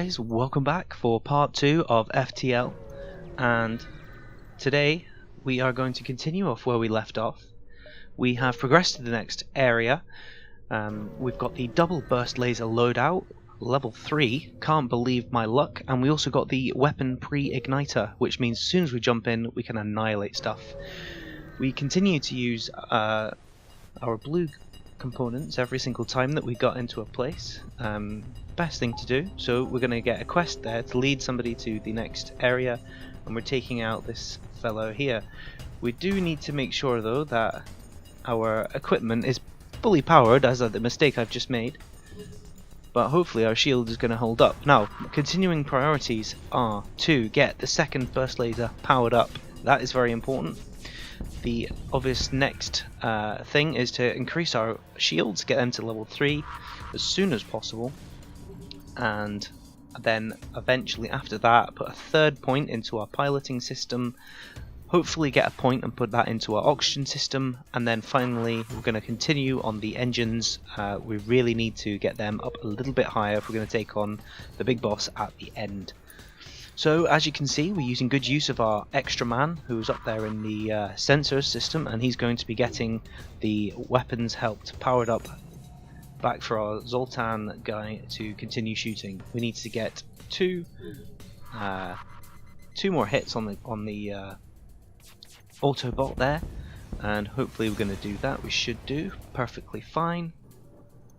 guys, welcome back for part 2 of FTL, and today we are going to continue off where we left off. We have progressed to the next area. We've got the double burst laser loadout, level 3, can't believe my luck, and we also got the weapon pre-igniter, which means as soon as we jump in we can annihilate stuff. We continue to use our blue components every single time that we got into a place. Best thing to do. So we're going to get a quest there to lead somebody to the next area, and we're taking out this fellow here. We do need to make sure though that our equipment is fully powered, as the mistake I've just made, but hopefully our shield is going to hold up. Now, continuing priorities are to get the second burst laser powered up. That is very important. The obvious next thing is to increase our shields, get them to level 3 as soon as possible, and then eventually after that put a third point into our piloting system, hopefully get a point and put that into our oxygen system, and then finally we're going to continue on the engines. We really need to get them up a little bit higher if we're going to take on the big boss at the end. So as you can see, we're using good use of our extra man who's up there in the sensors system, and he's going to be getting the weapons helped powered up back for our Zoltan guy to continue shooting. We need to get two more hits on the Autobot there, and hopefully we're going to do that. We should do perfectly fine.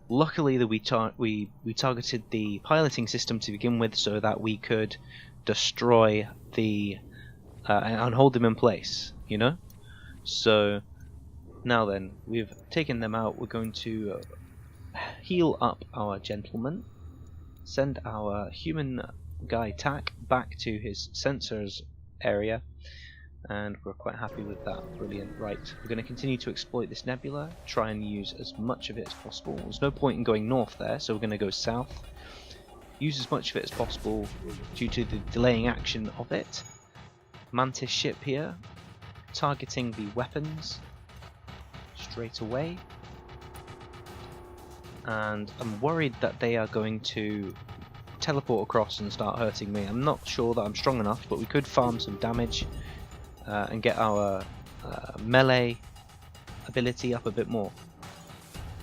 Luckily that we targeted the piloting system to begin with so that we could destroy the and hold them in place, you know. So now then, we've taken them out. We're going to heal up our gentleman, send our human guy Tack back to his sensors area, and we're quite happy with that. Brilliant. Right, we're going to continue to exploit this nebula, try and use as much of it as possible. There's no point in going north there, so we're going to go south. Use as much of it as possible due to the delaying action of it. Mantis ship here, targeting the weapons straight away. And I'm worried that they are going to teleport across and start hurting me. I'm not sure that I'm strong enough, but we could farm some damage and get our melee ability up a bit more.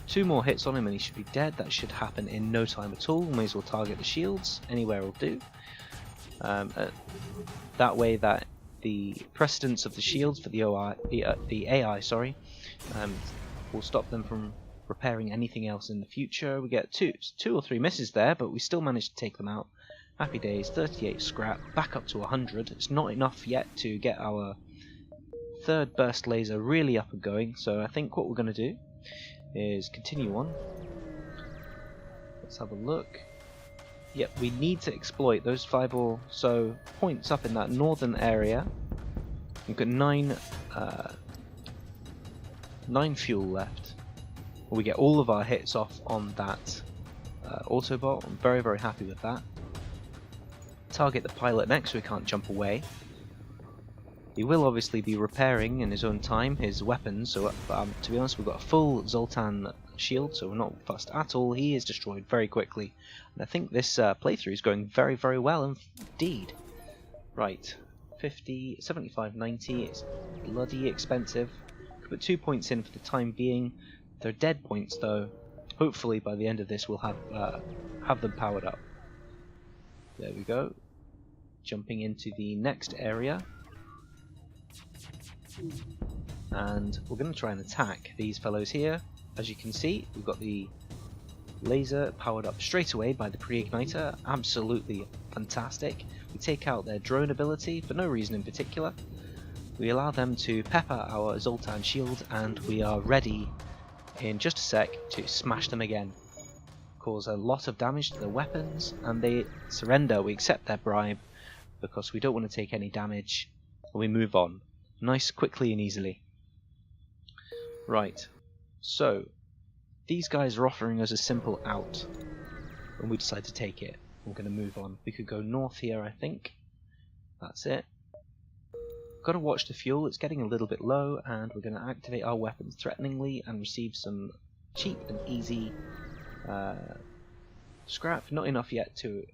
2 more hits on him and he should be dead. That should happen in no time at all. May as well target the shields. Anywhere will do. That way that the precedence of the shields for the AI will stop them from repairing anything else in the future. We get 2 or 3 misses there, but we still managed to take them out. Happy days. 38 scrap, back up to 100. It's not enough yet to get our third burst laser really up and going, so I think what we're going to do is continue on. Let's have a look. Yep, we need to exploit those 5 or so points up in that northern area. We've got 9 fuel left. We get all of our hits off on that Autobot. I'm very, very happy with that. Target the pilot next so he can't jump away. He will obviously be repairing in his own time his weapons, so to be honest, we've got a full Zoltan shield, so we're not fussed at all. He is destroyed very quickly, and I think this playthrough is going very, very well indeed. Right, 50, 75, 90, it's bloody expensive. Could put 2 points in for the time being. They're dead points though. Hopefully by the end of this we'll have them powered up. There we go. Jumping into the next area. And we're going to try and attack these fellows here. As you can see, we've got the laser powered up straight away by the pre-igniter. Absolutely fantastic. We take out their drone ability for no reason in particular. We allow them to pepper our Zoltan shield, and we are ready in just a sec to smash them again. Cause a lot of damage to their weapons, and they surrender. We accept their bribe because we don't want to take any damage, and we move on. Nice, quickly and easily. Right, so these guys are offering us a simple out, and we decide to take it. We're going to move on. We could go north here, I think. That's it. Got to watch the fuel, it's getting a little bit low, and we're going to activate our weapons threateningly and receive some cheap and easy scrap. Not enough yet to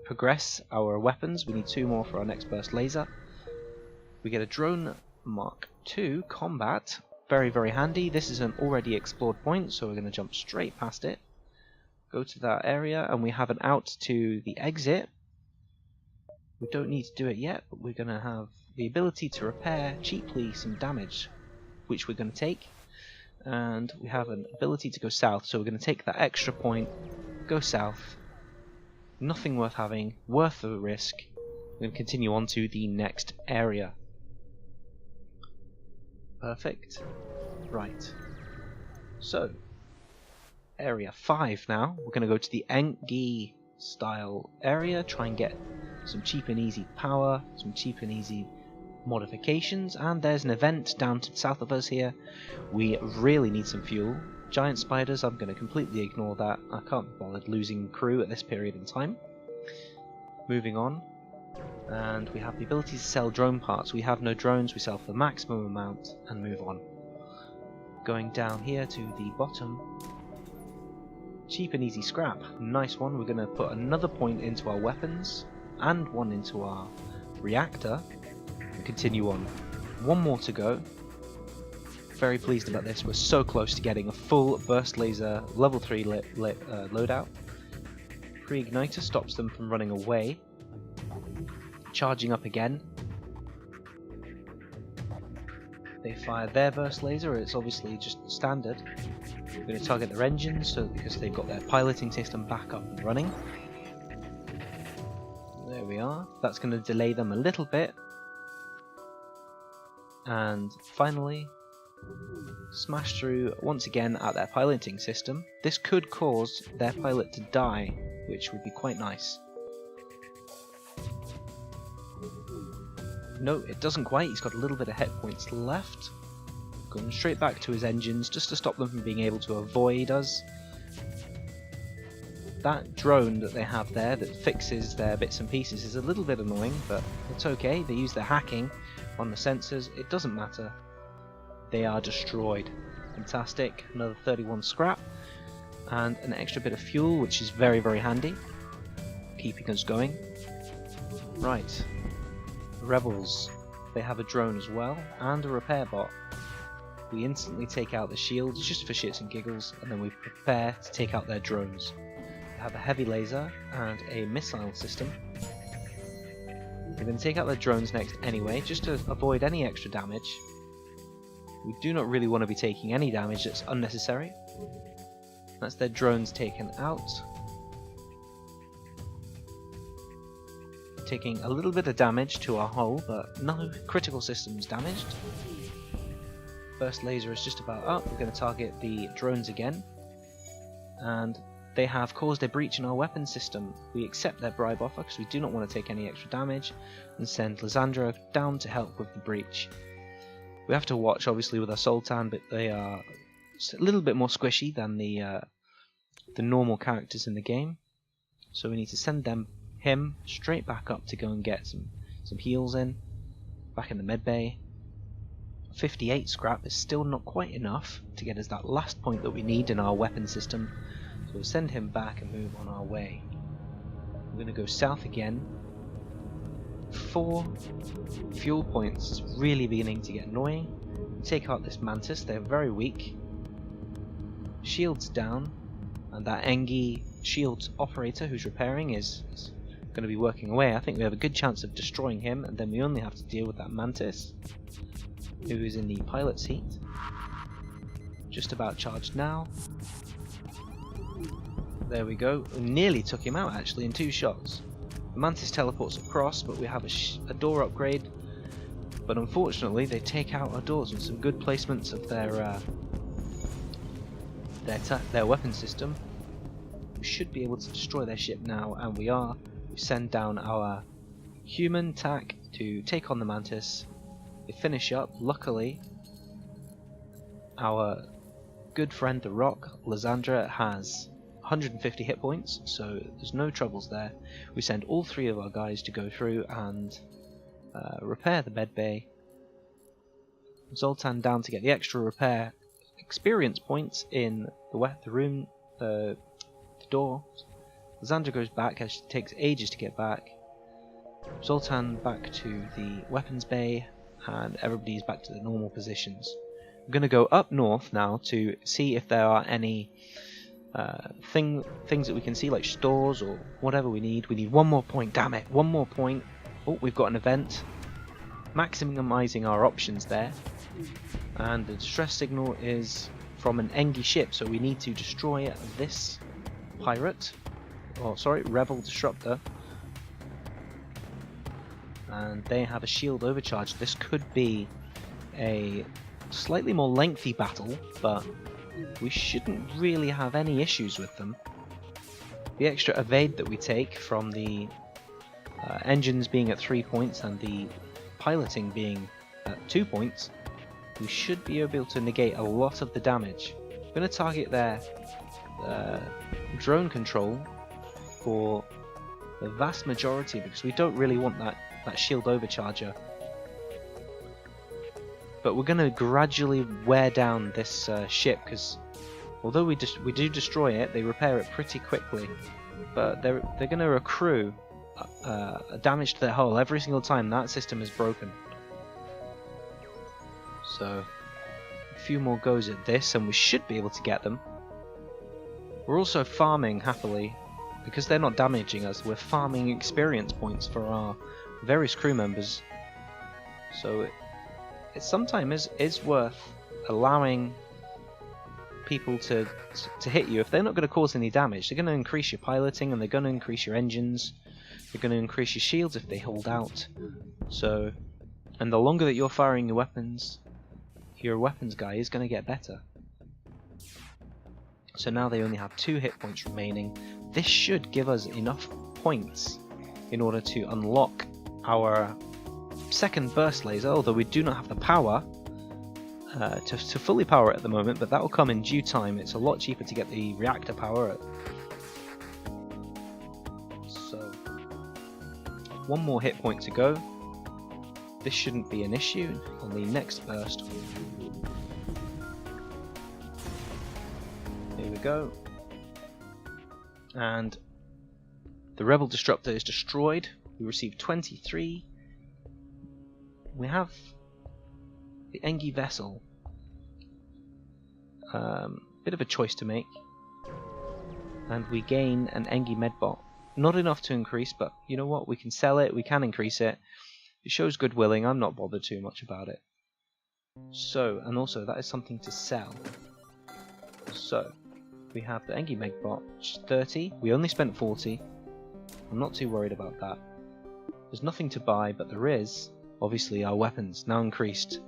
progress our weapons. We need 2 more for our next burst laser. We get a drone Mark II combat. Very, very handy. This is an already explored point, so we're going to jump straight past it. Go to that area, and we have an out to the exit. We don't need to do it yet, but we're going to have the ability to repair cheaply some damage, which we're going to take. And we have an ability to go south, so we're going to take that extra point, go south. Nothing worth having, worth the risk. We're going to continue on to the next area. Perfect. Right. So, area 5 now. We're going to go to the Engi style area, try and get some cheap and easy power, some cheap and easy modifications, and there's an event down to the south of us here. We really need some fuel. Giant spiders, I'm going to completely ignore that. I can't be bothered losing crew at this period in time. Moving on, and we have the ability to sell drone parts. We have no drones, we sell for the maximum amount and move on. Going down here to the bottom, cheap and easy scrap, nice one. We're going to put another point into our weapons and one into our reactor and continue on. 1 more to go. Very pleased about this. We're so close to getting a full burst laser level 3 loadout. Pre-igniter stops them from running away. Charging up again. They fire their burst laser. It's obviously just standard. We're going to target their engines, so because they've got their piloting system back up and running. There we are. That's going to delay them a little bit. And finally, smash through once again at their piloting system. This could cause their pilot to die, which would be quite nice. No, it doesn't quite. He's got a little bit of hit points left. Going straight back to his engines just to stop them from being able to avoid us. That drone that they have there that fixes their bits and pieces is a little bit annoying, but it's okay. They use their hacking on the sensors. It doesn't matter. They are destroyed. Fantastic. Another 31 scrap and an extra bit of fuel, which is very, very handy, keeping us going. Right. Rebels. They have a drone as well and a repair bot. We instantly take out the shields just for shits and giggles, and then we prepare to take out their drones. They have a heavy laser and a missile system. We're going to take out their drones next anyway, just to avoid any extra damage. We do not really want to be taking any damage that's unnecessary. That's their drones taken out. Taking a little bit of damage to our hull, but no critical systems damaged. First laser is just about up. We're going to target the drones again. And they have caused a breach in our weapon system. We accept their bribe offer because we do not want to take any extra damage, and send Lazer down to help with the breach. We have to watch obviously with our Zoltan, but they are a little bit more squishy than the normal characters in the game. So we need to send him straight back up to go and get some heals in. Back in the medbay. 58 scrap is still not quite enough to get us that last point that we need in our weapon system. So we'll send him back and move on our way. We're going to go south again. 4 fuel points. It's really beginning to get annoying. Take out this mantis. They're very weak. Shields down. And that Engi shields operator who's repairing is going to be working away. I think we have a good chance of destroying him, and then we only have to deal with that mantis who is in the pilot seat. Just about charged now. There we go. We nearly took him out actually in 2 shots. The mantis teleports across, but we have a door upgrade. But unfortunately, they take out our doors with some good placements of their weapon system. We should be able to destroy their ship now, and we are. We send down our human tac to take on the mantis. They finish up. Luckily, our good friend the Rock, Lazer, has 150 hit points, so there's no troubles there. We send all 3 of our guys to go through and repair the med bay. Zoltan down to get the extra repair experience points in the door, Xandra goes back, as it takes ages to get back. Zoltan back to the weapons bay, and everybody's back to the normal positions. I'm going to go up north now to see if there are any things that we can see, like stores or whatever we need. We need one more point, damn it, one more point. Oh, we've got an event. Maximizing our options there. And the distress signal is from an Engi ship, so we need to destroy this pirate. Oh, sorry, rebel disruptor. And they have a shield overcharge. This could be a slightly more lengthy battle, but we shouldn't really have any issues with them. The extra evade that we take from the engines being at 3 points and the piloting being at 2 points, we should be able to negate a lot of the damage. I'm going to target their drone control for the vast majority, because we don't really want that shield overcharger. But we're going to gradually wear down this ship, because although we do destroy it, they repair it pretty quickly. But they're going to accrue damage to their hull every single time that system is broken. So a few more goes at this, and we should be able to get them. We're also farming happily, because they're not damaging us. We're farming experience points for our various crew members. So it sometimes is worth allowing people to hit you if they're not going to cause any damage. They're going to increase your piloting, and they're going to increase your engines. They're going to increase your shields if they hold out. So, and the longer that you're firing your weapons guy is going to get better. So now they only have 2 hit points remaining. This should give us enough points in order to unlock our second burst laser, although we do not have the power to fully power it at the moment, but that will come in due time. It's a lot cheaper to get the reactor power. So, 1 more hit point to go. This shouldn't be an issue on the next burst. Here we go. And the rebel disruptor is destroyed. We received 23. We have the Engi vessel. Bit of a choice to make. And we gain an Engi medbot. Not enough to increase, but you know what? We can sell it, we can increase it. It shows good willing, I'm not bothered too much about it. So, and also that is something to sell. So, we have the Engi medbot, which is 30. We only spent 40. I'm not too worried about that. There's nothing to buy, but there is, obviously, our weapons, now increased.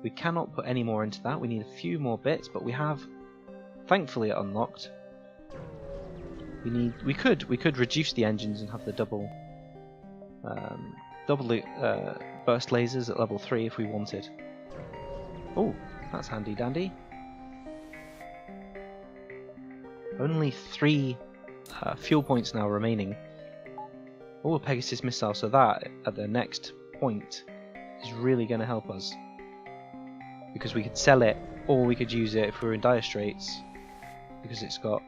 We cannot put any more into that, we need a few more bits, but we have, thankfully, it unlocked. We could reduce the engines and have the double burst lasers at level 3 if we wanted. Oh, that's handy dandy. Only 3 fuel points now remaining. Oh, a Pegasus missile, so that at the next point is really going to help us. Because we could sell it, or we could use it if we were in dire straits. Because it's got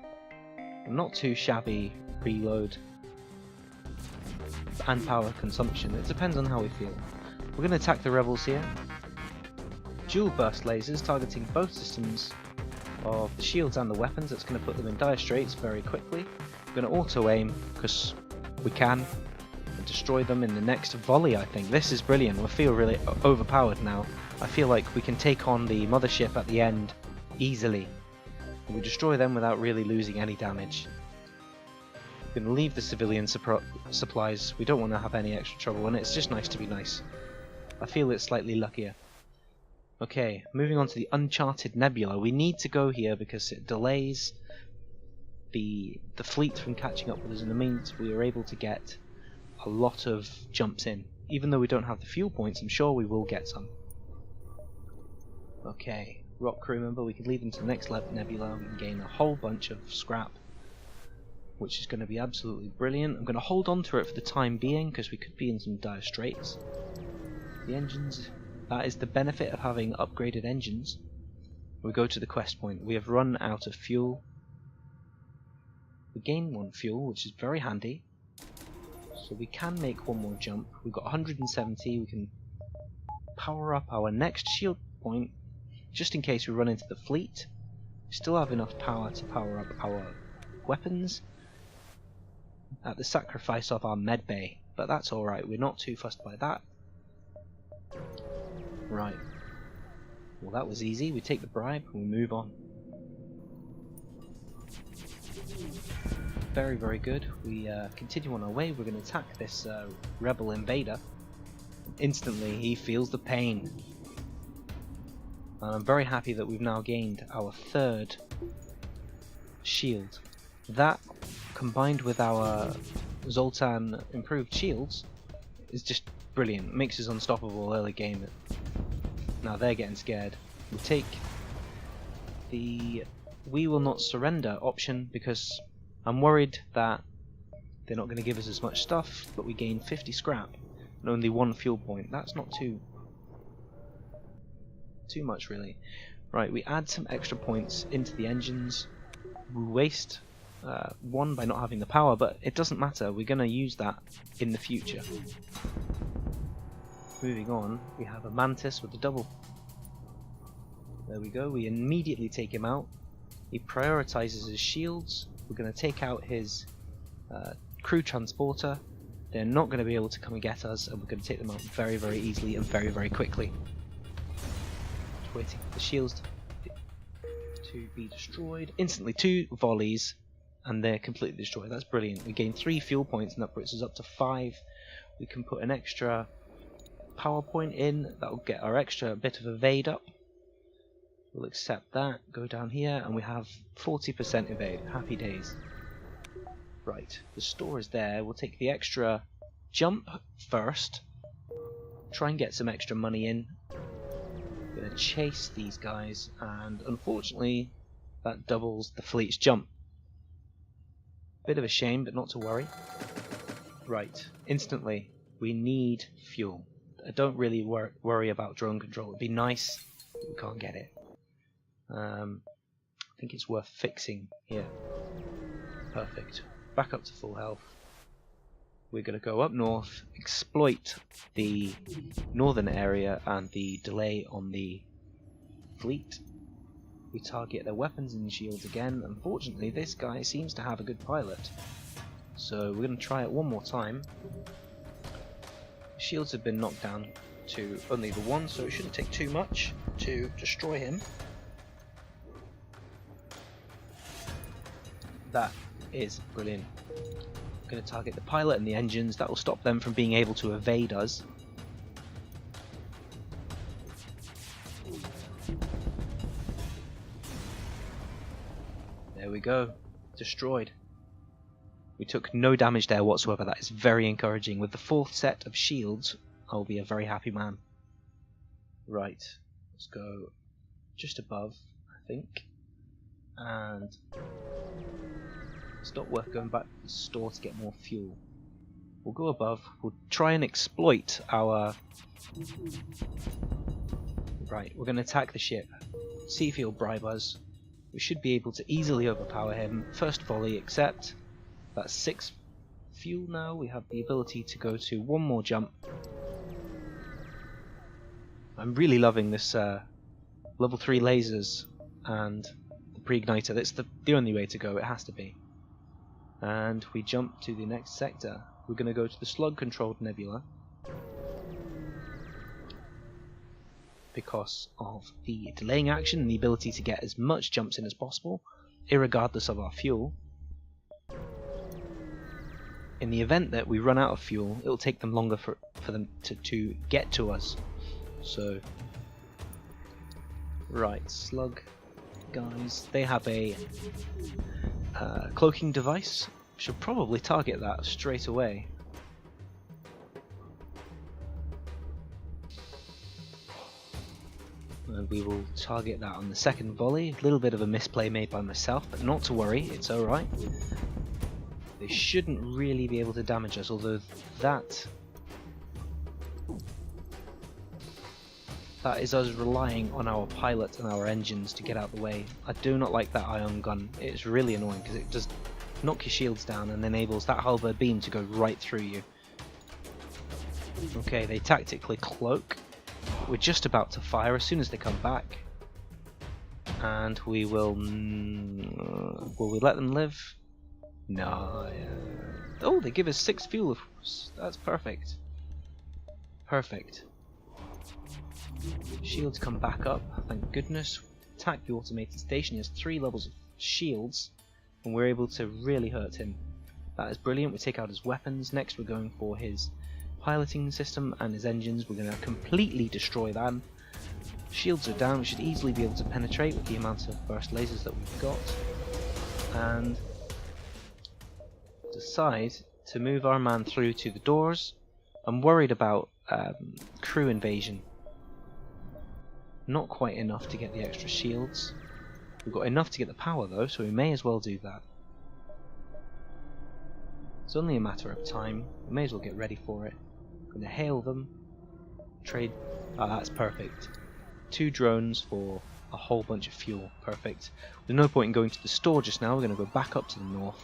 a not too shabby reload and power consumption. It depends on how we feel. We're going to attack the rebels here. Dual burst lasers targeting both systems of the shields and the weapons. That's going to put them in dire straits very quickly. We're going to auto aim because we can and destroy them in the next volley. I think this is brilliant. We feel really overpowered now. I feel like we can take on the mothership at the end easily. We destroy them without really losing any damage. We're going to leave the civilian supplies. We don't want to have any extra trouble, and it's just nice to be nice. I feel it's slightly luckier. Okay, moving on to the Uncharted Nebula. We need to go here because it delays the fleet from catching up with us, and it means we are able to get a lot of jumps in. Even though we don't have the fuel points, I'm sure we will get some. Okay, rock crew member, we could lead them to the next nebula. We can gain a whole bunch of scrap, which is going to be absolutely brilliant. I'm going to hold on to it for the time being because we could be in some dire straits. The engines, that is the benefit of having upgraded engines. We go to the quest point. We have run out of fuel. We gain 1 fuel, which is very handy. So we can make 1 more jump. We've got 170. We can power up our next shield point just in case we run into the fleet. We still have enough power to power up our weapons at the sacrifice of our med bay, but that's alright, we're not too fussed by that. Right, well that was easy. We take the bribe and we move on. Very, very good. We continue on our way. We're going to attack this rebel invader. Instantly he feels the pain. And I'm very happy that we've now gained our 3rd shield. That, combined with our Zoltan improved shields, is just brilliant. It makes us unstoppable early game. Now they're getting scared. We take the "we will not surrender" option because I'm worried that they're not going to give us as much stuff, but we gain 50 scrap and only 1 fuel point. That's not too much really. Right, we add some extra points into the engines. We waste 1 by not having the power, but it doesn't matter. We're going to use that in the future. Moving on, we have a mantis with a double. There we go. We immediately take him out. He prioritizes his shields. We're going to take out his crew transporter. They're not going to be able to come and get us, and we're going to take them out very, very easily and very, very quickly. Just waiting for the shields to be destroyed. Instantly 2 volleys and they're completely destroyed. That's brilliant. We gain 3 fuel points and that puts us up to 5. We can put an extra power point in. That'll get our extra bit of evade up. We'll accept that, go down here, and we have 40% evade. Happy days. Right, the store is there. We'll take the extra jump first. Try and get some extra money in. We're going to chase these guys, and unfortunately that doubles the fleet's jump. Bit of a shame, but not to worry. Right, instantly, we need fuel. I don't really worry about drone control. It'd be nice, but we can't get it. I think it's worth fixing here. Perfect. Back up to full health. We're going to go up north, exploit the northern area and the delay on the fleet. We target their weapons and shields again. Unfortunately, this guy seems to have a good pilot, so we're going to try it one more time. Shields have been knocked down to only the 1, so it shouldn't take too much to destroy him. That is brilliant. I'm going to target the pilot and the engines. That will stop them from being able to evade us. There we go. Destroyed. We took no damage there whatsoever. That is very encouraging. With the 4th set of shields, I'll be a very happy man. Right. Let's go just above, I think. And it's not worth going back to the store to get more fuel. We'll go above. We'll try and exploit our... Right, we're going to attack the ship. See if he'll bribe us. We should be able to easily overpower him. First volley, accept. That's 6 fuel now. We have the ability to go to 1 more jump. I'm really loving this level 3 lasers and the pre-igniter. That's the only way to go. It has to be. And we jump to the next sector. We're going to go to the slug-controlled nebula because of the delaying action and the ability to get as much jumps in as possible, irregardless of our fuel. In the event that we run out of fuel, it'll take them longer for them to get to us. So, right, slug guys, they have a cloaking device. Should probably target that straight away. And we will target that on the second volley. A little bit of a misplay made by myself, but not to worry, it's alright. They shouldn't really be able to damage us, although that is us relying on our pilot and our engines to get out of the way. I do not like that ion gun. It's really annoying because it just knock your shields down and enables that halberd beam to go right through you. Okay, they tactically cloak. We're just about to fire as soon as they come back. And we will... will we let them live? No. Oh, they give us 6 fuel. That's perfect. Perfect. Shields come back up, thank goodness. Attack the automated station. He has 3 levels of shields, and we're able to really hurt him. That is brilliant. We take out his weapons. Next we're going for his piloting system and his engines. We're going to completely destroy them. Shields are down. We should easily be able to penetrate with the amount of burst lasers that we've got. And decide to move our man through to the doors. I'm worried about crew invasion. Not quite enough to get the extra shields. We've got enough to get the power though, so we may as well do that. It's only a matter of time. We may as well get ready for it. I'm going to hail them. Trade. Ah, that's perfect. 2 drones for a whole bunch of fuel. Perfect. There's no point in going to the store just now. We're going to go back up to the north.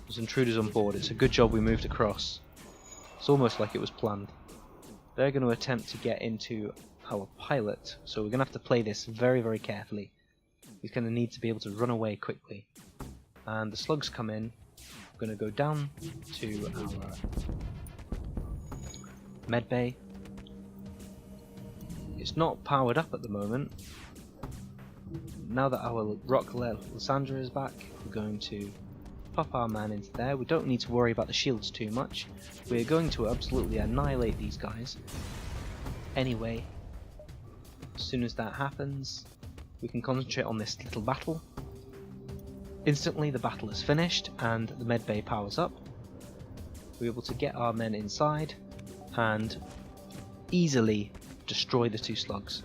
There's intruders on board. It's a good job we moved across. It's almost like it was planned. They're going to attempt to get into our pilot, so we're going to have to play this very, very carefully. He's going to need to be able to run away quickly. And the slugs come in. We're going to go down to our medbay. It's not powered up at the moment. Now that our rock Lazer is back, we're going to pop our man into there. We don't need to worry about the shields too much. We're going to absolutely annihilate these guys. Anyway, as soon as that happens, we can concentrate on this little battle. Instantly the battle is finished and the medbay powers up. We're able to get our men inside and easily destroy the 2 slugs.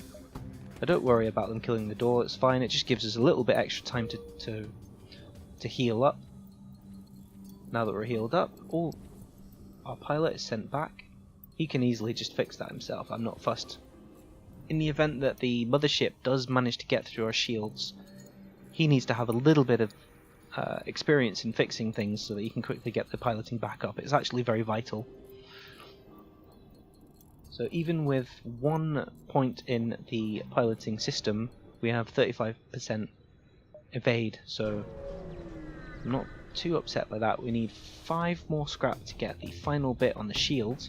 I don't worry about them killing the door, it's fine, it just gives us a little bit extra time to heal up. Now that we're healed up, our pilot is sent back. He can easily just fix that himself, I'm not fussed. In the event that the mothership does manage to get through our shields, he needs to have a little bit of experience in fixing things so that he can quickly get the piloting back up. It's actually very vital. So even with 1 point in the piloting system, we have 35% evade, so I'm not too upset by that. We need 5 more scrap to get the final bit on the shield.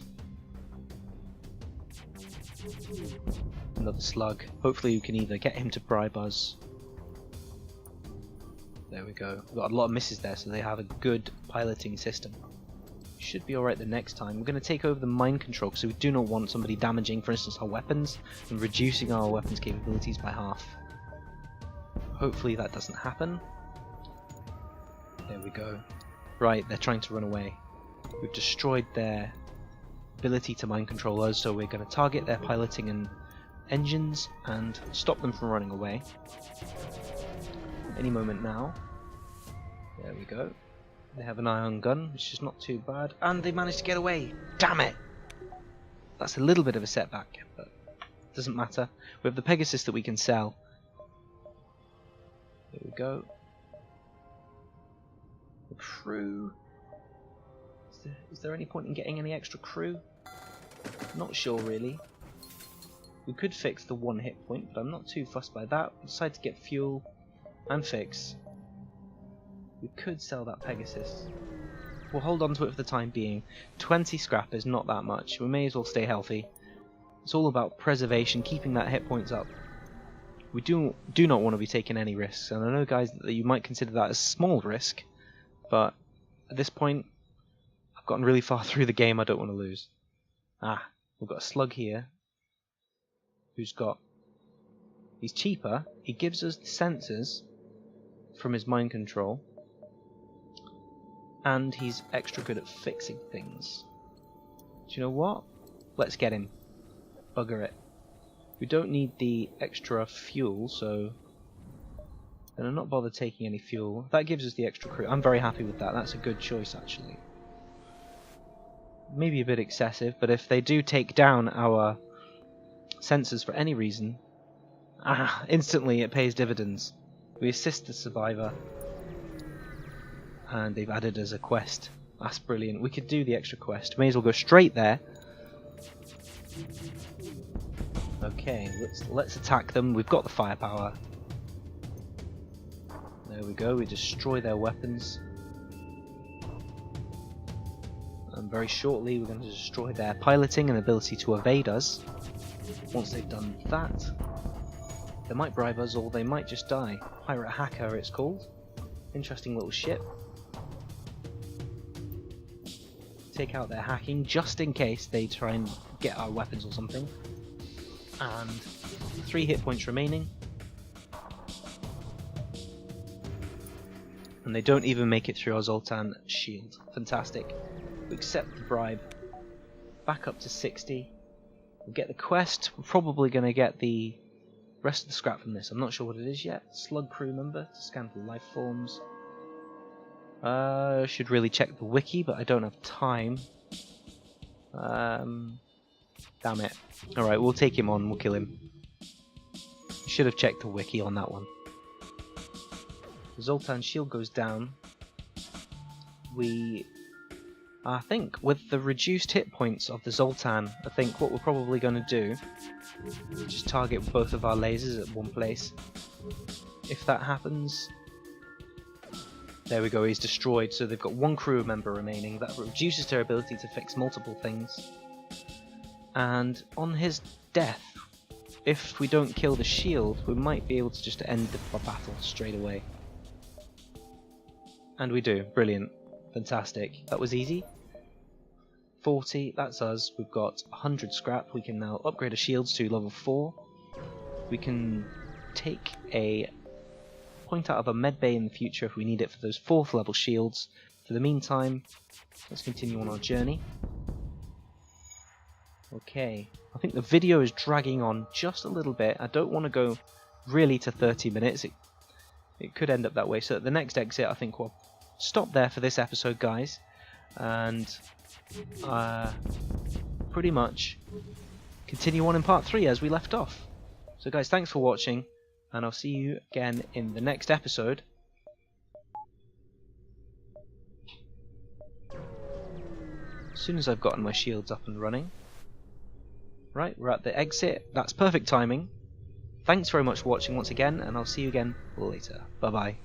Another slug. Hopefully we can either get him to bribe us. There we go. We've got a lot of misses there, so they have a good piloting system. Should be alright the next time. We're going to take over the mind control, so we do not want somebody damaging, for instance, our weapons and reducing our weapons capabilities by half. Hopefully that doesn't happen. There we go. Right, they're trying to run away. We've destroyed their ability to mind control us, so we're going to target their piloting and engines and stop them from running away. Any moment now. There we go. They have an ion gun, which is not too bad, and they managed to get away. Damn it! That's a little bit of a setback, but it doesn't matter. We have the Pegasus that we can sell. There we go. The crew. Is there any point in getting any extra crew? Not sure really. We could fix the 1 hit point, but I'm not too fussed by that. We decide to get fuel and fix. We could sell that Pegasus. We'll hold on to it for the time being. 20 scrap is not that much. We may as well stay healthy. It's all about preservation, keeping that hit points up. We do not want to be taking any risks, and I know, guys, that you might consider that a small risk, but at this point, I've gotten really far through the game. I don't want to lose. Ah, we've got a slug here. He's cheaper. He gives us the sensors from his mind control, and he's extra good at fixing things. Do you know what? Let's get him. Bugger it. We don't need the extra fuel, so and I'm not bothered taking any fuel. That gives us the extra crew. I'm very happy with that. That's a good choice, actually. Maybe a bit excessive, but if they do take down our sensors for any reason, instantly it pays dividends. We assist the survivor. and they've added as a quest. That's brilliant. We could do the extra quest. May as well go straight there. Okay, let's attack them. We've got the firepower. There we go. We destroy their weapons. And very shortly we're going to destroy their piloting and ability to evade us. Once they've done that, they might bribe us or they might just die. Pirate Hacker it's called. Interesting little ship. Take out their hacking just in case they try and get our weapons or something. And 3 hit points remaining. And they don't even make it through our Zoltan shield. Fantastic. We accept the bribe. Back up to 60. We'll get the quest. We're probably going to get the rest of the scrap from this. I'm not sure what it is yet. Slug crew member to scan for life forms. Should really check the wiki, but I don't have time. Damn it. Alright, we'll take him on, we'll kill him. Should have checked the wiki on that one. The Zoltan shield goes down. I think with the reduced hit points of the Zoltan, I think what we're probably going to do is just target both of our lasers at one place. If that happens, there we go, he's destroyed, so they've got 1 crew member remaining. That reduces their ability to fix multiple things. And on his death, if we don't kill the shield, we might be able to just end the battle straight away. And we do. Brilliant. Fantastic. That was easy. 40, that's us. We've got 100 scrap. We can now upgrade our shields to level 4. We can take a point out of a med bay in the future if we need it for those 4th level shields. For the meantime, let's continue on our journey. Okay, I think the video is dragging on just a little bit. I don't want to go really to 30 minutes. It could end up that way. So at the next exit, I think we'll stop there for this episode, guys. And pretty much continue on in part 3 as we left off. So guys, thanks for watching, and I'll see you again in the next episode. As soon as I've gotten my shields up and running. Right, we're at the exit. That's perfect timing. Thanks very much for watching once again, and I'll see you again later. Bye bye.